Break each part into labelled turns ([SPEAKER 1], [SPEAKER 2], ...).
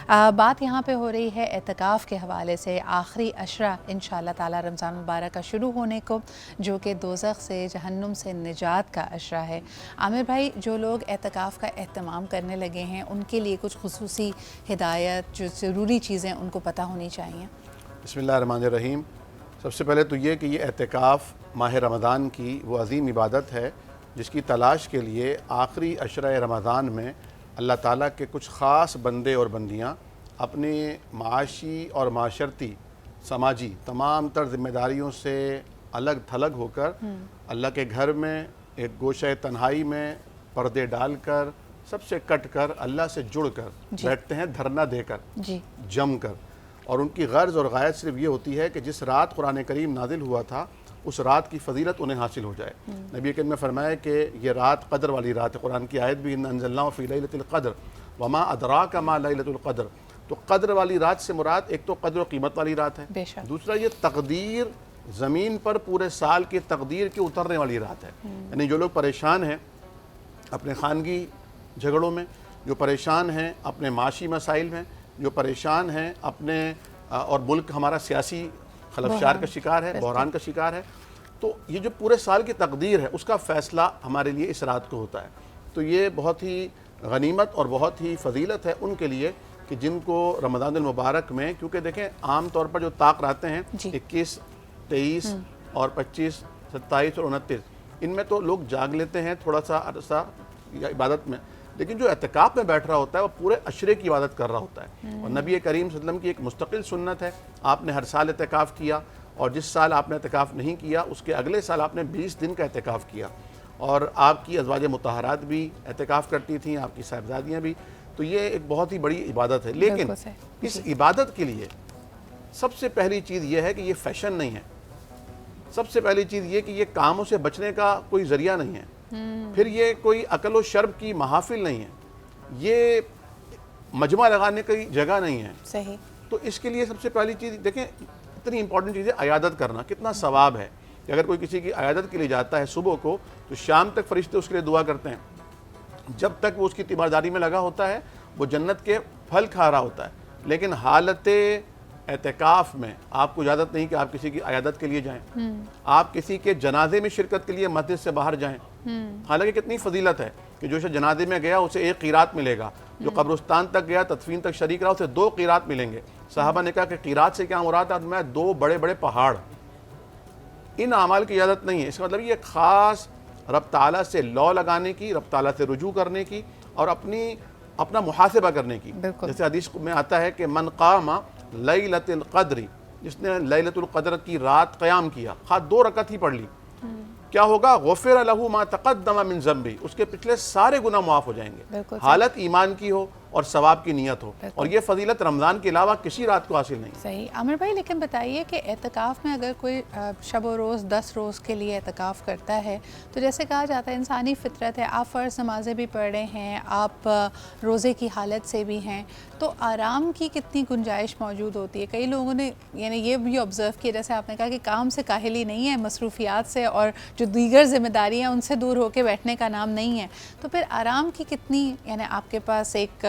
[SPEAKER 1] بات یہاں پہ ہو رہی ہے اعتکاف کے حوالے سے، آخری عشرہ انشاءاللہ تعالی رمضان مبارک کا شروع ہونے کو، جو کہ دوزخ سے جہنم سے نجات کا عشرہ ہے۔ عامر بھائی، جو لوگ اعتکاف کا اہتمام کرنے لگے ہیں ان کے لیے کچھ خصوصی ہدایت، جو ضروری چیزیں ان کو پتہ ہونی چاہیے؟
[SPEAKER 2] بسم اللہ الرحمن الرحیم۔ سب سے پہلے تو یہ کہ یہ اعتکاف ماہ رمضان کی وہ عظیم عبادت ہے جس کی تلاش کے لیے آخری عشرہ رمضان میں اللہ تعالیٰ کے کچھ خاص بندے اور بندیاں اپنے معاشی اور معاشرتی سماجی تمام تر ذمہ داریوں سے الگ تھلگ ہو کر اللہ کے گھر میں ایک گوشہ تنہائی میں پردے ڈال کر سب سے کٹ کر اللہ سے جڑ کر بیٹھتے ہیں، دھرنا دے کر، جم کر۔ اور ان کی غرض اور غایت صرف یہ ہوتی ہے کہ جس رات قرآن کریم نازل ہوا تھا اس رات کی فضیلت انہیں حاصل ہو جائے۔ نبی کریم نے فرمایا کہ یہ رات قدر والی رات ہے، قرآن کی آیت بھی اِنَّا أَنزَلْنَاهُ فِي لَيْلَةِ الْقَدْرِ وَمَا أَدْرَاكَ مَا لَيْلَةُ الْقَدْرِ۔ تو قدر والی رات سے مراد ایک تو قدر و قیمت والی رات ہے، دوسرا یہ تقدیر، زمین پر پورے سال کی تقدیر کے اترنے والی رات ہے۔ یعنی جو لوگ پریشان ہیں اپنے خانگی جھگڑوں میں، جو پریشان ہیں اپنے معاشی مسائل میں، جو پریشان ہیں اپنے اور ملک ہمارا سیاسی خلفشار کا شکار ہے، بحران کا شکار ہے، تو یہ جو پورے سال کی تقدیر ہے اس کا فیصلہ ہمارے لیے اس رات کو ہوتا ہے۔ تو یہ بہت ہی غنیمت اور بہت ہی فضیلت ہے ان کے لیے کہ جن کو رمضان المبارک میں، کیونکہ دیکھیں عام طور پر جو طاق راتیں ہیں 21، 23 اور 25، 27 اور 29، ان میں تو لوگ جاگ لیتے ہیں تھوڑا سا عرصہ یا عبادت میں، لیکن جو اعتکاف میں بیٹھ رہا ہوتا ہے وہ پورے عشرے کی عبادت کر رہا ہوتا ہے۔ اور نبی کریم صلی اللہ علیہ وسلم کی ایک مستقل سنت ہے، آپ نے ہر سال اعتکاف کیا، اور جس سال آپ نے اعتکاف نہیں کیا اس کے اگلے سال آپ نے 20 دن کا اعتکاف کیا، اور آپ کی ازواج مطہرات بھی اعتکاف کرتی تھیں، آپ کی صاحبزادیاں بھی۔ تو یہ ایک بہت ہی بڑی عبادت ہے، لیکن اس عبادت کے لیے سب سے پہلی چیز یہ ہے کہ یہ فیشن نہیں ہے، سب سے پہلی چیز یہ کہ یہ کاموں سے بچنے کا کوئی ذریعہ نہیں ہے، پھر یہ کوئی عقل و شرب کی محافل نہیں ہے، یہ مجمع لگانے کی جگہ نہیں ہے۔
[SPEAKER 1] صحیح۔
[SPEAKER 2] تو اس کے لیے سب سے پہلی چیز دیکھیں، اتنی امپورٹنٹ چیز ہے عیادت کرنا، کتنا ثواب ہے کہ اگر کوئی کسی کی عیادت کے لیے جاتا ہے صبح کو تو شام تک فرشتے اس کے لیے دعا کرتے ہیں، جب تک وہ اس کی تیمارداری میں لگا ہوتا ہے وہ جنت کے پھل کھا رہا ہوتا ہے۔ لیکن حالت اعتکاف میں آپ کو اجازت نہیں کہ آپ کسی کی عیادت کے لیے جائیں، آپ کسی کے جنازے میں شرکت کے لیے مسجد سے باہر جائیں، حالانکہ کتنی فضیلت ہے کہ جو شخص جنازے میں گیا اسے 1 قیرات ملے گا، جو قبرستان تک گیا تدفین تک شریک رہا اسے 2 قیرات ملیں گے۔ صحابہ نے کہا کہ قیرات سے کیا مراد ہے؟ میں 2 بڑے بڑے پہاڑ۔ ان اعمال کی اجازت نہیں ہے، اس کا مطلب یہ خاص رب تعالیٰ سے لو لگانے کی، رب تعالیٰ سے رجوع کرنے کی، اور اپنا محاسبہ کرنے کی۔ جیسے حدیث میں آتا ہے کہ من قام لیلۃ القدر، جس نے لیلۃ القدر کی رات قیام کیا، خواہ 2 رکعت ہی پڑھ لی، کیا ہوگا؟ غفر لہ ما تقدم من ذنبہ، اس کے پچھلے سارے گناہ معاف ہو جائیں گے، حالت ایمان کی ہو اور ثواب کی نیت ہو۔ اور یہ فضیلت رمضان کے علاوہ کسی رات کو حاصل نہیں۔
[SPEAKER 1] صحیح۔ عامر بھائی، لیکن بتائیے کہ اعتکاف میں اگر کوئی شب و روز 10 روز کے لیے اعتکاف کرتا ہے تو جیسے کہا جاتا ہے انسانی فطرت ہے، آپ فرض نمازیں بھی پڑھ رہے ہیں، آپ روزے کی حالت سے بھی ہیں، تو آرام کی کتنی گنجائش موجود ہوتی ہے؟ کئی لوگوں نے یعنی یہ بھی آبزرو کیا، جیسے آپ نے کہا کہ کام سے کاہلی نہیں ہے، مصروفیات سے اور جو دیگر ذمہ داریاں ان سے دور ہو کے بیٹھنے کا نام نہیں ہے، تو پھر آرام کی کتنی یعنی آپ کے پاس ایک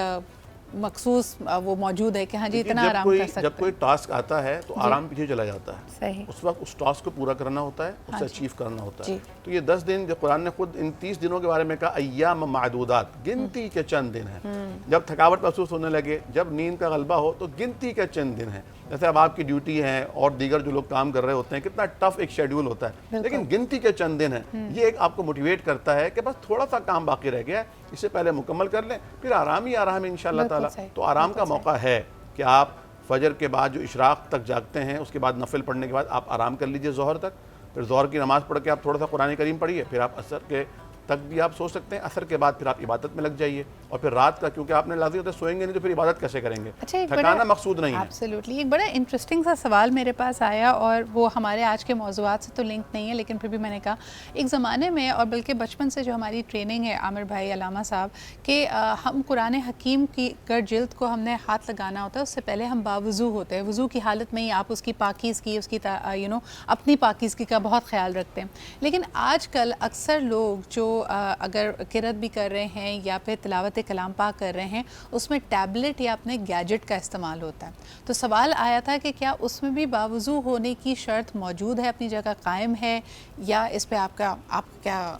[SPEAKER 1] مخصوص وہ موجود ہے کہ ہاں جی اتنا آرام کر سکتے ہیں؟
[SPEAKER 2] جب کوئی ٹاسک آتا ہے تو آرام پیچھے چلا جاتا ہے، اس وقت اس ٹاسک کو پورا کرنا ہوتا ہے، اسے اچیو کرنا ہوتا ہے۔ تو یہ 10 دن جو قرآن نے خود ان 30 دنوں کے بارے میں کہا ایام معدودات، گنتی کے چند دن ہیں۔ جب تھکاوٹ محسوس ہونے لگے، جب نیند کا غلبہ ہو تو گنتی کے چند دن ہیں۔ جیسے اب آپ کی ڈیوٹی ہے اور دیگر جو لوگ کام کر رہے ہوتے ہیں، کتنا ٹف ایک شیڈیول ہوتا ہے، لیکن گنتی کے چند دن ہیں۔ یہ ایک آپ کو موٹیویٹ کرتا ہے کہ بس تھوڑا سا کام باقی رہ گیا ہے، اسے پہلے مکمل کر لیں، پھر آرام ہی آرام ہے انشاءاللہ تعالیٰ۔ تو آرام کا موقع ہے کہ آپ فجر کے بعد جو اشراق تک جاگتے ہیں، اس کے بعد نفل پڑھنے کے بعد آپ آرام کر لیجئے ظہر تک، پھر ظہر کی نماز پڑھ کے آپ تھوڑا سا قرآن کریم پڑھیے، پھر آپ عصر کے تک بھی آپ سو سکتے ہیں، عصر کے بعد پھر آپ عبادت میں لگ جائیے، اور پھر رات کا کیونکہ آپ نے لازمی ہوتا ہے سوئیں گے نہیں تو پھر عبادت کیسے کریں گے؟ تھکانا مقصود نہیں ہے۔
[SPEAKER 1] ایبسلیوٹلی۔ ایک بڑا انٹرسٹنگ سا سوال میرے پاس آیا، اور وہ ہمارے آج کے موضوعات سے تو لنک نہیں ہے، لیکن پھر بھی میں نے کہا ایک زمانے میں، اور بلکہ بچپن سے جو ہماری ٹریننگ ہے عامر بھائی، علامہ صاحب، کہ ہم قرآن حکیم کی اگر جلد کو ہم نے ہاتھ لگانا ہوتا ہے اس سے پہلے ہم باوضو ہوتے ہیں، وضو کی حالت میں ہی آپ اس کی پاکیزگی، اس کی اپنی پاکیزگی کا بہت خیال رکھتے ہیں۔ لیکن آج کل اکثر لوگ جو اگر قرأت بھی کر رہے ہیں یا پھر تلاوت تلاوت کلام پاک کر رہے ہیں اس میں ٹیبلٹ یا اپنے گیجٹ کا استعمال ہوتا ہے. تو سوال آیا تھا کہ کیا اس میں بھی باوضو ہونے کی شرط موجود ہے, اپنی جگہ قائم ہے, یا اس پہ آپ کیا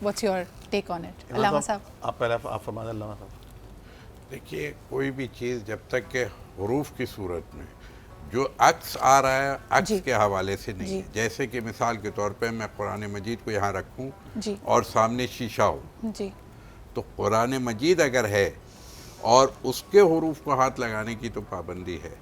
[SPEAKER 1] what's your take on it؟ علامہ صاحب
[SPEAKER 2] آپ پہلے آپ فرما دیں. علامہ صاحب
[SPEAKER 3] دیکھیے کوئی بھی چیز جب تک کہ حروف کی صورت میں جو عکس آ رہا ہے عکس کے حوالے سے نہیں ہے. جیسے کہ مثال کے طور پہ میں قرآن مجید کو یہاں رکھوں اور سامنے شیشہ ہو, تو قرآن مجید اگر ہے اور اس کے حروف کو ہاتھ لگانے کی تو پابندی ہے,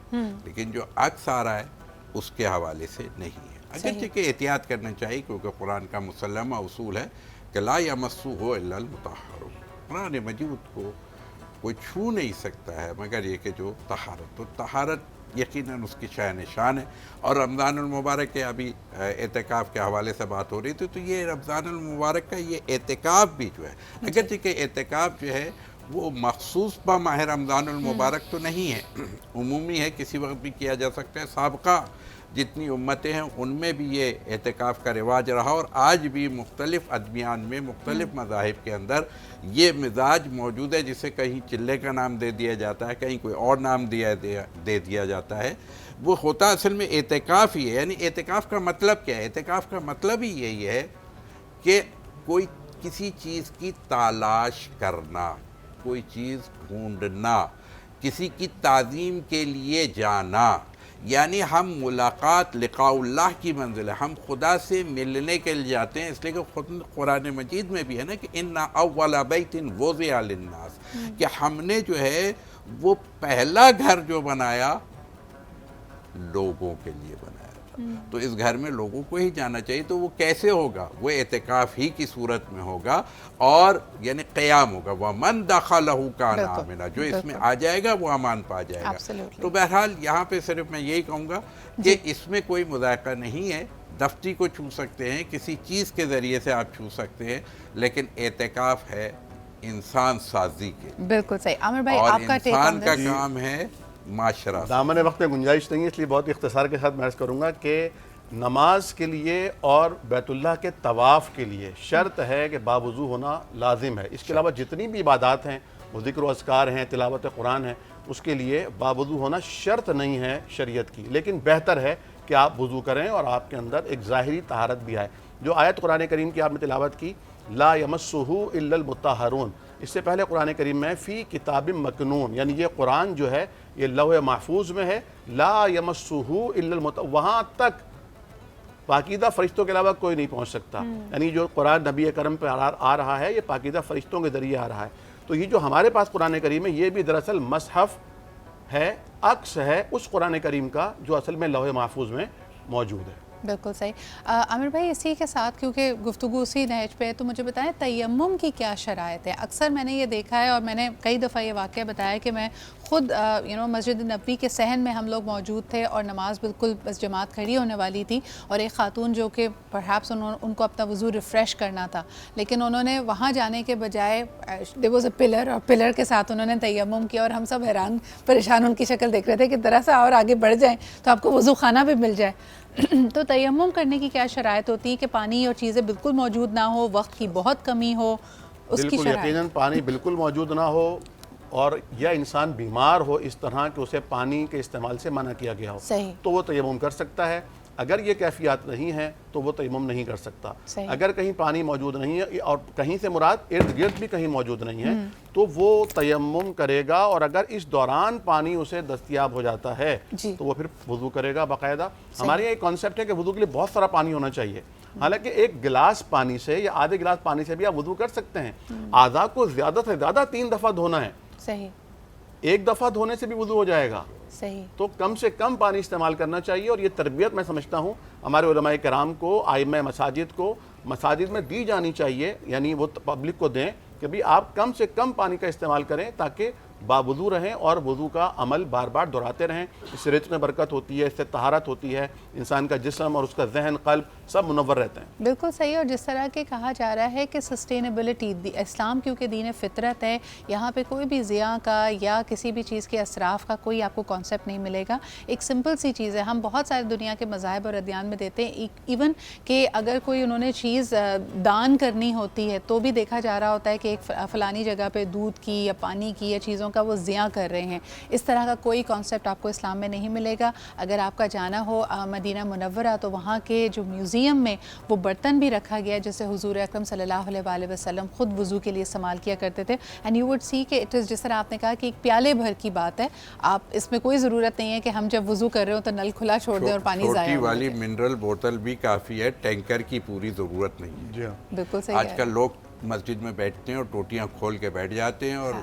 [SPEAKER 3] لیکن جو عکس آ رہا ہے اس کے حوالے سے نہیں ہے. اگرچہ کہ احتیاط کرنا چاہیے, کیونکہ قرآن کا مسلمہ اصول ہے کہ لا یمسہ الا المطہرون. قرآن مجید کو کوئی چھو نہیں سکتا ہے مگر یہ کہ جو طہارت, تو طہارت یقیناً اس کی شأن شان ہے. اور رمضان المبارک کے ابھی اعتکاف کے حوالے سے بات ہو رہی تھی, تو یہ رمضان المبارک کا یہ اعتکاف بھی جو ہے, اگرچہ کہ اعتکاف جو ہے وہ مخصوص با ماہ رمضان المبارک تو نہیں ہے, عمومی ہے, کسی وقت بھی کیا جا سکتا ہے. سابقہ جتنی امتیں ہیں ان میں بھی یہ اعتکاف کا رواج رہا, اور آج بھی مختلف ادیان میں مختلف مذاہب کے اندر یہ مزاج موجود ہے, جسے کہیں چلے کا نام دے دیا جاتا ہے, کہیں کوئی اور نام دے دیا جاتا ہے. وہ ہوتا اصل میں اعتکاف ہی ہے. یعنی اعتکاف کا مطلب کیا ہے؟ اعتکاف کا مطلب ہی یہی ہے کہ کوئی کسی چیز کی تلاش کرنا, کوئی چیز ڈھونڈنا, کسی کی تعظیم کے لیے جانا. یعنی ہم ملاقات لقاء اللہ کی منزل ہے, ہم خدا سے ملنے کے لیے جاتے ہیں. اس لیے کہ خود قرآن مجید میں بھی ہے نا کہ اِنَّ أَوَّلَ بَيْتٍ وُضِعَ لِلنَّاسِ, کہ ہم نے جو ہے وہ پہلا گھر جو بنایا لوگوں کے لیے بنایا تھا, تو اس گھر میں لوگوں کو ہی جانا چاہیے. تو وہ کیسے ہوگا؟ وہ اعتکاف ہی کی صورت میں ہوگا, اور یعنی قیام ہوگا. وَمَن دَخَلَهُ كَانَ آمِنًا, جو اس میں آ جائے گا وہ امان پا جائے گا. تو بہرحال یہاں پہ صرف میں یہی کہوں گا کہ اس میں کوئی مذائقہ نہیں ہے. دفتی کو چھو سکتے ہیں, کسی چیز کے ذریعے سے آپ چھو سکتے ہیں, لیکن اعتکاف ہے انسان سازی کے.
[SPEAKER 1] بالکل صحیح. عامر بھائی
[SPEAKER 3] اور
[SPEAKER 1] آپ کا ٹیک
[SPEAKER 3] انسان کا کام ہے معاشرہ.
[SPEAKER 2] دامن وقت میں گنجائش نہیں ہے, اس لیے بہت اختصار کے ساتھ میں عرض کروں گا کہ نماز کے لیے اور بیت اللہ کے طواف کے لیے شرط ہے کہ باوضو ہونا لازم ہے. اس کے علاوہ جتنی بھی عبادات ہیں, وہ ذکر و اذکار ہیں, تلاوت قرآن ہے, اس کے لیے باوضو ہونا شرط نہیں ہے شریعت کی, لیکن بہتر ہے کہ آپ وضو کریں اور آپ کے اندر ایک ظاہری طہارت بھی آئے. جو آیت قرآن کریم کی آپ نے تلاوت کی, لا یمسہ الا المطہرون, اس سے پہلے قرآن کریم میں فی کتاب مکنون, یعنی یہ قرآن جو ہے یہ لوح محفوظ میں ہے. لا یمسہ الا المطہرون, وہاں تک پاکیزہ فرشتوں کے علاوہ کوئی نہیں پہنچ سکتا. یعنی جو قرآن نبی اکرم پہ آ رہا ہے یہ پاکیزہ فرشتوں کے ذریعے آ رہا ہے. تو یہ جو ہمارے پاس قرآن کریم ہے یہ بھی دراصل مصحف ہے, عکس ہے اس قرآن کریم کا جو اصل میں لوح محفوظ میں موجود ہے.
[SPEAKER 1] بالکل صحیح. عامر بھائی اسی کے ساتھ کیونکہ گفتگو اسی نہج پہ ہے, تو مجھے بتائیں تیمم کی کیا شرائط ہے؟ اکثر میں نے یہ دیکھا ہے اور میں نے کئی دفعہ یہ واقعہ بتایا کہ میں خود مسجد نبوی کے صحن میں ہم لوگ موجود تھے اور نماز بالکل بس جماعت کھڑی ہونے والی تھی, اور ایک خاتون جو کہ پرہیپس ان کو اپنا وضو ریفریش کرنا تھا, لیکن انہوں نے وہاں جانے کے بجائے there was a پلر, اور پلر کے ساتھ انہوں نے تیمم کیا, اور ہم سب حیران پریشان ان کی شکل دیکھ رہے تھے کہ ذرا سا اور آگے بڑھ جائیں تو آپ کو وضو خانہ بھی مل جائے. تو تیمم کرنے کی کیا شرائط ہوتی ہے کہ پانی اور چیزیں بالکل موجود نہ ہو, وقت کی بہت کمی ہو, اس کی
[SPEAKER 2] بالکل یقیناً پانی بالکل موجود نہ ہو, اور یا انسان بیمار ہو اس طرح کہ اسے پانی کے استعمال سے منع کیا گیا ہو, تو وہ تیمم کر سکتا ہے. اگر یہ کیفیات نہیں ہیں تو وہ تیمم نہیں کر سکتا. اگر کہیں پانی موجود نہیں ہے اور کہیں سے مراد ارد گرد بھی کہیں موجود نہیں ہے تو وہ تیمم کرے گا, اور اگر اس دوران پانی اسے دستیاب ہو جاتا ہے تو وہ پھر وضو کرے گا باقاعدہ. ہمارے یہاں ایک کانسیپٹ ہے کہ وضو کے لیے بہت سارا پانی ہونا چاہیے, حالانکہ ایک گلاس پانی سے یا آدھے گلاس پانی سے بھی آپ وضو کر سکتے ہیں. اعضاء کو زیادہ سے زیادہ 3 دفعہ دھونا ہے,
[SPEAKER 1] صحیح,
[SPEAKER 2] 1 دفعہ دھونے سے بھی وضو ہو جائے گا.
[SPEAKER 1] صحیح.
[SPEAKER 2] تو کم سے کم پانی استعمال کرنا چاہیے, اور یہ تربیت میں سمجھتا ہوں ہمارے علماء کرام کو, ائمہ مساجد کو مساجد میں دی جانی چاہیے. یعنی وہ پبلک کو دیں کہ بھی آپ کم سے کم پانی کا استعمال کریں تاکہ باوضو رہیں اور وضو کا عمل بار بار دہراتے رہیں. اس سے رزق میں برکت ہوتی ہے, اس سے طہارت ہوتی ہے, انسان کا جسم اور اس کا ذہن قلب سب منور رہتے ہیں.
[SPEAKER 1] بالکل صحیح. اور جس طرح کہ کہا جا رہا ہے کہ سسٹینیبلٹی, اسلام کیونکہ دین فطرت ہے, یہاں پہ کوئی بھی ضیاء کا یا کسی بھی چیز کے اسراف کا کوئی آپ کو کانسیپٹ نہیں ملے گا. ایک سمپل سی چیز ہے, ہم بہت سارے دنیا کے مذاہب اور ادیان میں دیتے ہیں, ایون کہ اگر کوئی انہوں نے چیز دان کرنی ہوتی ہے تو بھی دیکھا جا رہا ہوتا ہے کہ ایک فلانی جگہ پہ دودھ کی یا پانی کی یا چیزوں کا وہ ضیاء کر رہے ہیں. اس طرح کا کوئی کانسیپٹ آپ کو اسلام میں نہیں ملے گا. اگر آپ کا جانا ہو مدینہ منورہ تو وہاں کے جو میوزیم میں وہ برتن بھی رکھا گیا جسے حضور اکرم صلی اللہ علیہ وآلہ وسلم خود وضو کے لیے استعمال کیا کرتے تھے. اینڈ یو وڈ سی کہ اٹ از, جس طرح آپ نے کہا کہ ایک پیالے بھر کی بات ہے, آپ اس میں کوئی ضرورت نہیں ہے کہ ہم جب وضو کر رہے ہوں تو نل کھلا چھوڑ دیں اور پانی ضائع.
[SPEAKER 3] چھوٹی والی منرل بوتل بھی کافی ہے, ٹینکر کی پوری ضرورت نہیں ہے.
[SPEAKER 2] جی ہاں,
[SPEAKER 1] بالکل صحیح.
[SPEAKER 3] آج کل لوگ مسجد میں بیٹھتے ہیں اور ٹوٹیاں کھول کے بیٹھ جاتے ہیں اور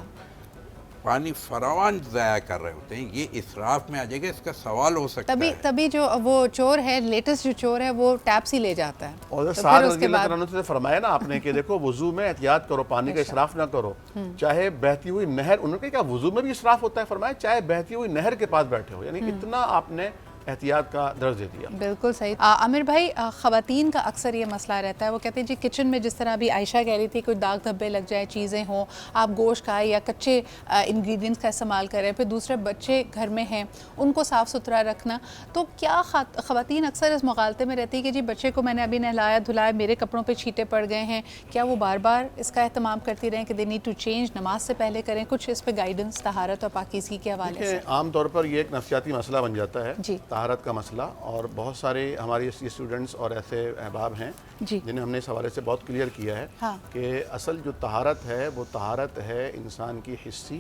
[SPEAKER 3] پانی فراوان ضائع کر رہے ہوتے ہیں. یہ اسراف میں آ جائے گا, اس کا سوال ہو سکتا ہے.
[SPEAKER 1] تبھی جو وہ چور ہے, لیٹسٹ جو چور ہے, وہ ٹیپ سی لے جاتا ہے.
[SPEAKER 2] اور سعد رضی اللہ عنہ سے فرمایا نا آپ نے کہ دیکھو وضو میں احتیاط کرو, پانی کا اسراف نہ کرو, چاہے بہتی ہوئی نہر, انہوں نے کہا وضو میں بھی اسراف ہوتا ہے, فرمایا چاہے بہتی ہوئی نہر کے پاس بیٹھے ہو, یعنی اتنا آپ نے احتیاط کا درج دے دیا.
[SPEAKER 1] بالکل صحیح. عامر بھائی, خواتین کا اکثر یہ مسئلہ رہتا ہے, وہ کہتے ہیں جی کچن میں جس طرح بھی عائشہ کہہ رہی تھی کوئی داغ دھبے لگ جائے, چیزیں ہوں, آپ گوشت کھائیں یا کچے انگریڈینٹس کا استعمال کریں, پھر دوسرے بچے گھر میں ہیں ان کو صاف ستھرا رکھنا, تو کیا خواتین اکثر اس مغالطے میں رہتی ہے کہ جی بچے کو میں نے ابھی نہلایا دھلایا, میرے کپڑوں پہ چھینٹے پڑ گئے ہیں, کیا وہ بار بار اس کا اہتمام کرتی رہیں کہ دے نیڈ ٹو چینج, نماز سے پہلے کریں؟ کچھ اس پہ گائیڈنس طہارت اور پاکیزگی کے حوالے سے.
[SPEAKER 2] عام طور پر یہ ایک نفسیاتی مسئلہ بن جاتا ہے,
[SPEAKER 1] جی,
[SPEAKER 2] طہارت کا مسئلہ, اور بہت سارے ہماری اسٹوڈنٹس اور ایسے احباب ہیں جنہیں ہم نے اس حوالے سے بہت کلیئر کیا ہے کہ اصل جو طہارت ہے وہ طہارت ہے انسان کی حسی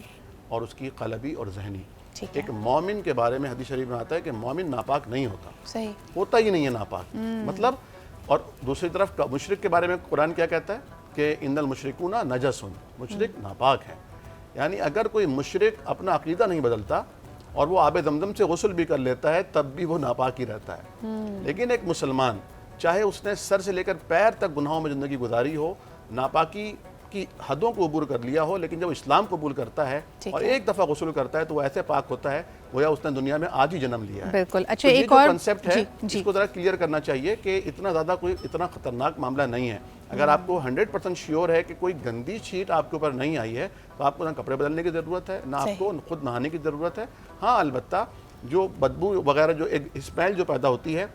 [SPEAKER 2] اور اس کی قلبی اور ذہنی. ایک مومن کے بارے میں حدیث شریف میں آتا ہے کہ مومن ناپاک نہیں ہوتا,
[SPEAKER 1] صحیح
[SPEAKER 2] ہوتا ہی نہیں ہے ناپاک, مطلب. اور دوسری طرف مشرک کے بارے میں قرآن کیا کہتا ہے کہ ان المشرکون نجس, مشرک ناپاک ہے. یعنی اگر کوئی مشرک اپنا عقیدہ نہیں بدلتا اور وہ آب زمزم سے غسل بھی کر لیتا ہے تب بھی وہ ناپاک ہی رہتا ہے. لیکن ایک مسلمان چاہے اس نے سر سے لے کر پیر تک گناہوں میں زندگی گزاری ہو, ناپاکی کی حدوں کو عبور کر لیا ہو, لیکن جب اسلام قبول کرتا ہے اور ایک دفعہ غسل کرتا ہے تو وہ ایسے پاک ہوتا ہے گویا اس نے دنیا میں آج ہی جنم لیا ہے.
[SPEAKER 1] بالکل. اچھا, ایک
[SPEAKER 2] اور
[SPEAKER 1] اور
[SPEAKER 2] کنسیپٹ ہے اس کو ذرا کلیئر کرنا چاہیے کہ اتنا زیادہ کوئی اتنا خطرناک معاملہ نہیں ہے. اگر آپ کو 100% شیور ہے کہ کوئی گندی چیٹ آپ کے اوپر نہیں آئی ہے تو آپ کو نہ کپڑے بدلنے کی ضرورت ہے, نہ آپ کو خود نہانے کی ضرورت ہے. ہاں البتہ جو بدبو وغیرہ جو ایک اسمیل جو پیدا ہوتی ہے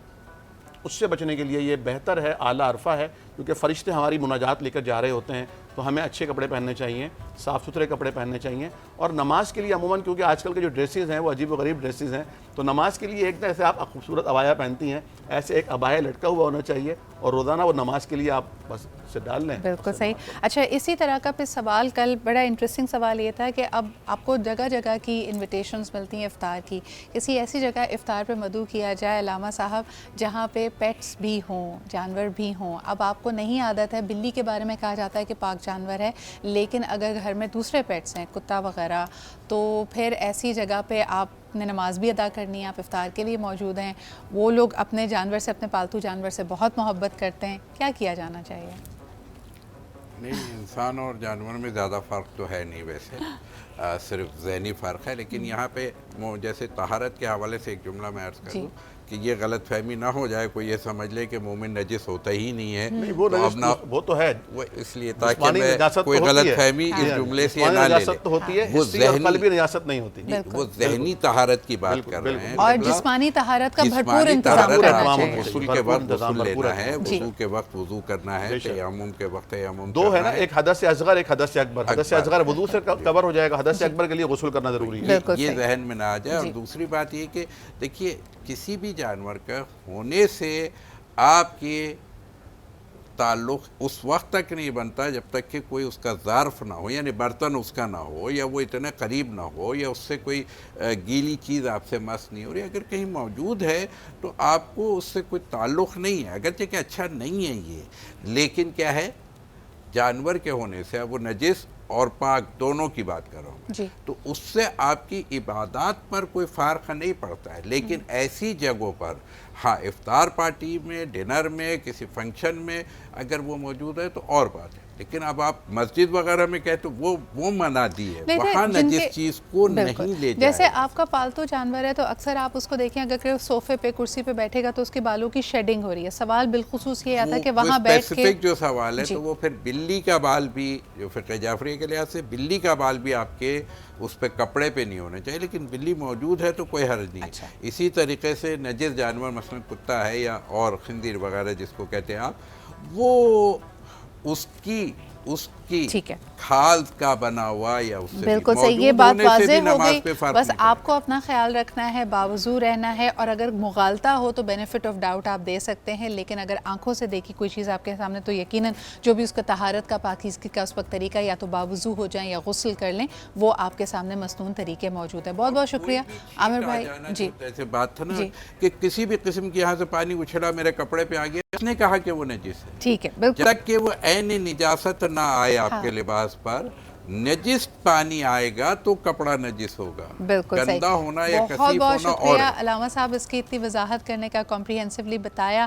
[SPEAKER 2] اس سے بچنے کے لیے یہ بہتر ہے, اعلیٰ عرفہ ہے, کیونکہ فرشتے ہماری مناجات لے کر جا رہے ہوتے ہیں تو ہمیں اچھے کپڑے پہننے چاہیے, صاف ستھرے کپڑے پہننے چاہیے. اور نماز کے لیے عموماً کیونکہ آج کل کے جو ڈریسز ہیں وہ عجیب و غریب ڈریسز ہیں, تو نماز کے لیے ایک جیسے آپ خوبصورت عبایا پہنتی ہیں ایسے ایک عبایا لٹکا ہوا ہونا چاہیے, اور روزانہ وہ نماز کے لیے آپ بس سے ڈال لیں.
[SPEAKER 1] بالکل صحیح. اچھا, اسی طرح کا پھر سوال, کل بڑا انٹرسٹنگ سوال یہ تھا کہ اب آپ کو جگہ جگہ کی انویٹیشنز ملتی ہیں افطار کی, کسی ایسی جگہ افطار پہ مدعو کیا جائے علامہ صاحب جہاں پہ پیٹس بھی ہوں, جانور بھی ہوں. اب آپ کو نہیں عادت ہے, بلی کے بارے میں کہا جاتا ہے کہ پاک جانور ہے, لیکن اگر گھر میں دوسرے پیٹس ہیں, کتا وغیرہ, تو پھر ایسی جگہ پہ آپ نے نماز بھی ادا کرنی ہے, آپ افطار کے لیے موجود ہیں, وہ لوگ اپنے جانور سے, اپنے پالتو جانور سے بہت محبت کرتے ہیں, کیا کیا جانا چاہیے؟
[SPEAKER 3] نہیں, انسان اور جانور میں زیادہ فرق تو ہے نہیں ویسے, صرف ذہنی فرق ہے. لیکن یہاں پہ جیسے طہارت کے حوالے سے ایک جملہ میں عرض کر دوں کہ یہ غلط فہمی نہ ہو جائے, کوئی یہ سمجھ لے کہ مومن نجس ہوتا ہی نہیں ہے.
[SPEAKER 2] وہ تو ہے,
[SPEAKER 3] وہ اس لیے تاکہ میں کوئی غلط فہمی اس جملے سے نہ لے لے.
[SPEAKER 2] وہ قلبی نجاست نہیں ہوتی,
[SPEAKER 3] وہ ذہنی طہارت کی بات کر رہے ہیں.
[SPEAKER 1] اور جسمانی طہارت کا بھرپور انتظام کرنا چاہیے.
[SPEAKER 3] غسل کے وقت غسل لینا ہے, وضو کے وقت وضو کرنا ہے, تیمم کے وقت تیمم.
[SPEAKER 2] دو ہے نا, ایک حدث اصغر, ایک حدث اکبر. حدث اصغر وضو سے کور ہو جائے گا, حدث اکبر کے لیے غسل کرنا ضروری ہے.
[SPEAKER 3] یہ ذہن میں نہ آ جائے. اور دوسری بات یہ کہ دیکھیے کسی بھی جانور کا ہونے سے آپ کے تعلق اس وقت تک نہیں بنتا جب تک کہ کوئی اس کا ظرف نہ ہو, یعنی برتن اس کا نہ ہو, یا وہ اتنے قریب نہ ہو, یا اس سے کوئی گیلی چیز آپ سے مس نہیں ہو رہی. اگر کہیں موجود ہے تو آپ کو اس سے کوئی تعلق نہیں ہے, اگرچہ کہ اچھا نہیں ہے یہ, لیکن کیا ہے, جانور کے ہونے سے وہ نجس اور پاک دونوں کی بات کر رہا ہوں, تو اس سے آپ کی عبادات پر کوئی فرق نہیں پڑتا ہے. لیکن ایسی جگہوں پر ہاں, افطار پارٹی میں, ڈنر میں, کسی فنکشن میں اگر وہ موجود ہے تو اور بات ہے. لیکن اب آپ مسجد وغیرہ میں کہتے وہ منع دی ہے،
[SPEAKER 1] نہیں
[SPEAKER 3] وہاں
[SPEAKER 1] جن
[SPEAKER 3] نجس
[SPEAKER 1] کے-
[SPEAKER 3] چیز کو
[SPEAKER 1] بالکل.
[SPEAKER 3] نہیں لے جائے.
[SPEAKER 1] جیسے آپ کا پالتو جانور ہے تو اکثر آپ اس کو دیکھیں اگر کہ صوفے پہ کرسی پہ بیٹھے گا تو اس کے بالوں کی شیڈنگ ہو رہی ہے. سوال بالخصوص یہ آتا ہے کہ وہاں بیٹھ کے
[SPEAKER 3] اسپیسیفک جو سوال ہے
[SPEAKER 1] جی.
[SPEAKER 3] تو وہ پھر بلی کا بال بھی جو فقہ جعفریہ کے لحاظ سے بلی کا بال بھی آپ کے اس پہ کپڑے پہ نہیں ہونا چاہیے، لیکن بلی موجود ہے تو کوئی حرج نہیں.
[SPEAKER 1] اچھا.
[SPEAKER 3] اسی طریقے سے نجس جانور مثلا کتا ہے یا اور خنزیر وغیرہ جس کو کہتے ہیں آپ، وہ اس کی
[SPEAKER 1] ٹھیک ہے.
[SPEAKER 3] کھال کا بنا ہوا یا اس سے
[SPEAKER 1] بالکل صحیح، یہ
[SPEAKER 3] موجود
[SPEAKER 1] بات
[SPEAKER 3] ہونے سے بھی
[SPEAKER 1] واضح ہو
[SPEAKER 3] نماز
[SPEAKER 1] گئی.
[SPEAKER 3] پہ فرق
[SPEAKER 1] بس
[SPEAKER 3] نہیں
[SPEAKER 1] آپ
[SPEAKER 3] پڑے
[SPEAKER 1] کو اپنا خیال رکھنا ہے، باوضو رہنا ہے، اور اگر مغالطہ ہو تو بینیفٹ آف ڈاؤٹ آپ دے سکتے ہیں، لیکن اگر آنکھوں سے دیکھی کوئی چیز آپ کے سامنے تو یقیناً جو بھی اس کا طہارت کا پاکیزگی کا اس وقت طریقہ، یا تو باوضو ہو جائیں یا غسل کر لیں، وہ آپ کے سامنے مسنون طریقے موجود ہیں. بہت بہت شکریہ عامر بھائی. جی
[SPEAKER 3] جیسے بات تھا نا
[SPEAKER 1] جی.
[SPEAKER 3] کہ کسی بھی قسم کی یہاں سے پانی اچھلا میرے کپڑے پہ آ گیا، اس نے کہا کہ وہ نجس ہے.
[SPEAKER 1] ٹھیک ہے، بالکل.
[SPEAKER 3] جب تک کہ وہ عین نجاست نہ آئے آپ کے لباس پر، نجس پانی آئے گا تو کپڑا نجس ہوگا.
[SPEAKER 1] بالکل صحیح.
[SPEAKER 3] گندا ہونا یا
[SPEAKER 1] بہت
[SPEAKER 3] کثیف
[SPEAKER 1] بہت
[SPEAKER 3] ہونا اور
[SPEAKER 1] شکریہ علامہ صاحب اس کی اتنی وضاحت کرنے کا، کمپریہنسولی بتایا.